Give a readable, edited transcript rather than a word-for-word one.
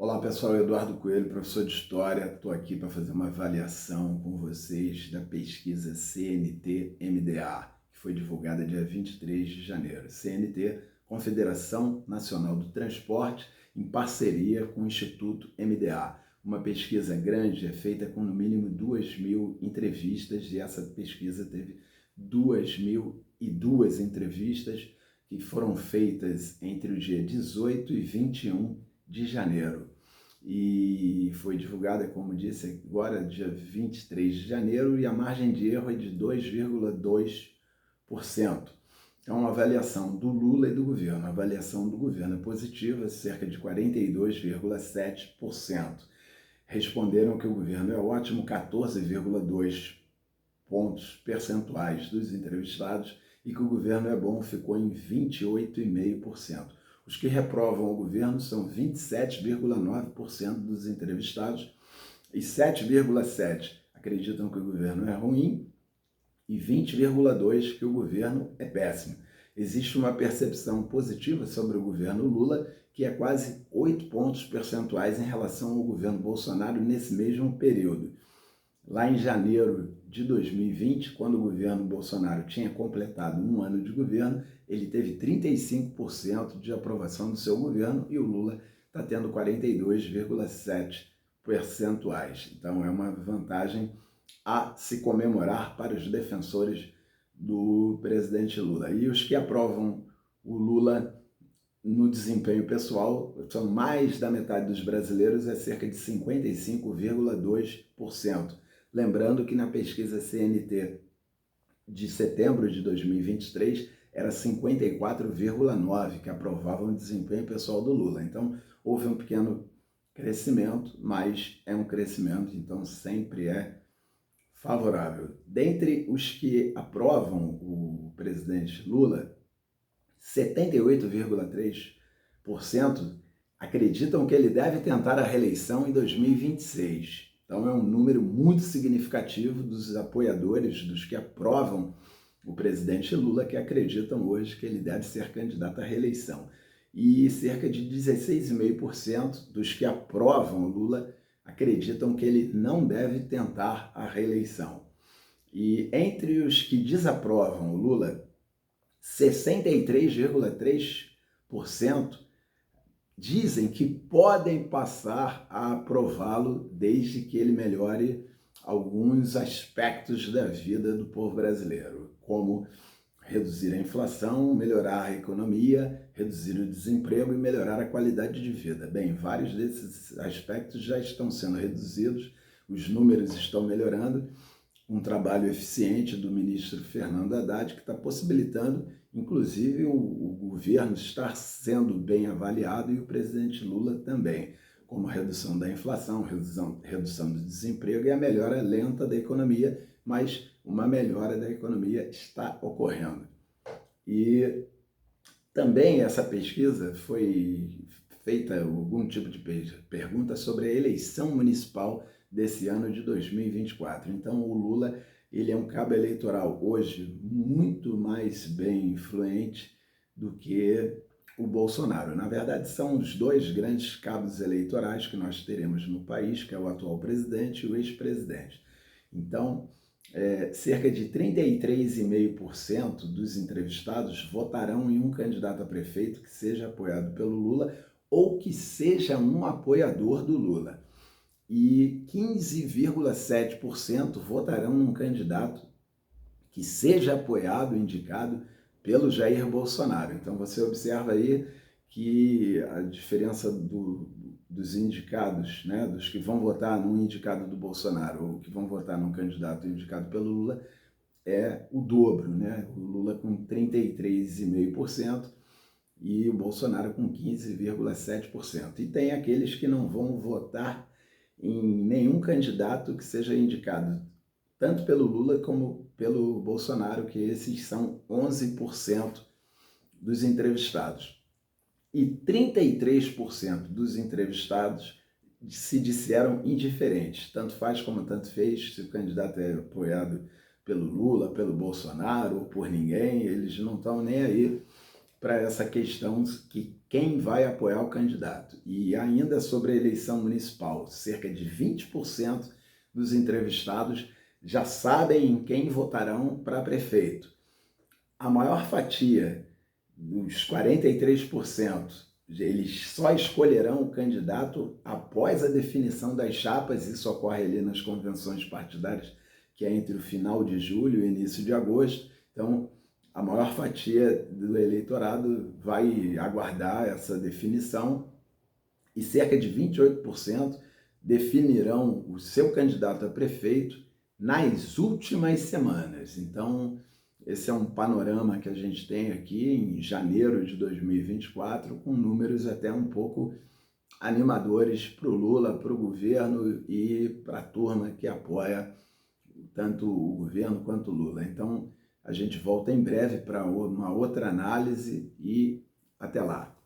Olá pessoal, Eduardo Coelho, professor de História. Estou aqui para fazer uma avaliação com vocês da pesquisa CNT-MDA, que foi divulgada dia 23 de janeiro. CNT, Confederação Nacional do Transporte, em parceria com o Instituto MDA. Uma pesquisa grande, é feita com no mínimo 2.000 entrevistas, e essa pesquisa teve 2.002 entrevistas que foram feitas entre o dia 18 e 21 de janeiro. E foi divulgada, como disse, agora dia 23 de janeiro, e a margem de erro é de 2,2%. Então, a avaliação do Lula e do governo. A avaliação do governo é positiva, cerca de 42,7%. Responderam que o governo é ótimo, 14,2 pontos percentuais dos entrevistados, e que o governo é bom ficou em 28,5%. Os que reprovam o governo são 27,9% dos entrevistados, e 7,7% acreditam que o governo é ruim e 20,2% que o governo é péssimo. Existe uma percepção positiva sobre o governo Lula, que é quase 8 pontos percentuais em relação ao governo Bolsonaro nesse mesmo período. Lá em janeiro de 2020, quando o governo Bolsonaro tinha completado um ano de governo, ele teve 35% de aprovação do seu governo, e o Lula está tendo 42,7 percentuais. Então é uma vantagem a se comemorar para os defensores do presidente Lula. E os que aprovam o Lula no desempenho pessoal são mais da metade dos brasileiros, é cerca de 55,2%. Lembrando que na pesquisa CNT de setembro de 2023 era 54,9% que aprovavam o desempenho pessoal do Lula. Então, houve um pequeno crescimento, mas é um crescimento, então sempre é favorável. Dentre os que aprovam o presidente Lula, 78,3% acreditam que ele deve tentar a reeleição em 2026. Então é um número muito significativo dos apoiadores, dos que aprovam o presidente Lula, que acreditam hoje que ele deve ser candidato à reeleição. E cerca de 16,5% dos que aprovam o Lula acreditam que ele não deve tentar a reeleição. E entre os que desaprovam o Lula, 63,3% dizem que podem passar a aprová-lo desde que ele melhore alguns aspectos da vida do povo brasileiro, como reduzir a inflação, melhorar a economia, reduzir o desemprego e melhorar a qualidade de vida. Bem, vários desses aspectos já estão sendo reduzidos, os números estão melhorando, um trabalho eficiente do ministro Fernando Haddad, que está possibilitando, inclusive, o governo estar sendo bem avaliado, e o presidente Lula também, como redução da inflação, redução do desemprego e a melhora lenta da economia, mas uma melhora da economia está ocorrendo. E também essa pesquisa foi feita algum tipo de pergunta sobre a eleição municipal desse ano de 2024. Então o Lula, ele é um cabo eleitoral hoje muito mais bem influente do que o Bolsonaro. Na verdade, são os dois grandes cabos eleitorais que nós teremos no país, que é o atual presidente e o ex-presidente. Então, cerca de 33,5% dos entrevistados votarão em um candidato a prefeito que seja apoiado pelo Lula ou que seja um apoiador do Lula. E 15,7% votarão num candidato que seja apoiado, indicado pelo Jair Bolsonaro. Então você observa aí que a diferença dos indicados, né, dos que vão votar num indicado do Bolsonaro ou que vão votar num candidato indicado pelo Lula, é o dobro, né? O Lula com 33,5% e o Bolsonaro com 15,7%. E tem aqueles que não vão votar em nenhum candidato que seja indicado tanto pelo Lula como pelo Bolsonaro, que esses são 11% dos entrevistados. E 33% dos entrevistados se disseram indiferentes, tanto faz como tanto fez, se o candidato é apoiado pelo Lula, pelo Bolsonaro ou por ninguém, eles não estão nem aí. para essa questão que quem vai apoiar o candidato. E ainda sobre a eleição municipal, cerca de 20% dos entrevistados já sabem em quem votarão para prefeito. A maior fatia dos 43%, eles só escolherão o candidato após a definição das chapas. Isso ocorre ali nas convenções partidárias, que é entre o final de julho e o início de agosto. Então, a maior fatia do eleitorado vai aguardar essa definição e cerca de 28% definirão o seu candidato a prefeito nas últimas semanas. Então, esse é um panorama que a gente tem aqui em janeiro de 2024, com números até um pouco animadores para o Lula, para o governo e para a turma que apoia tanto o governo quanto o Lula. Então, a gente volta em breve para uma outra análise e até lá.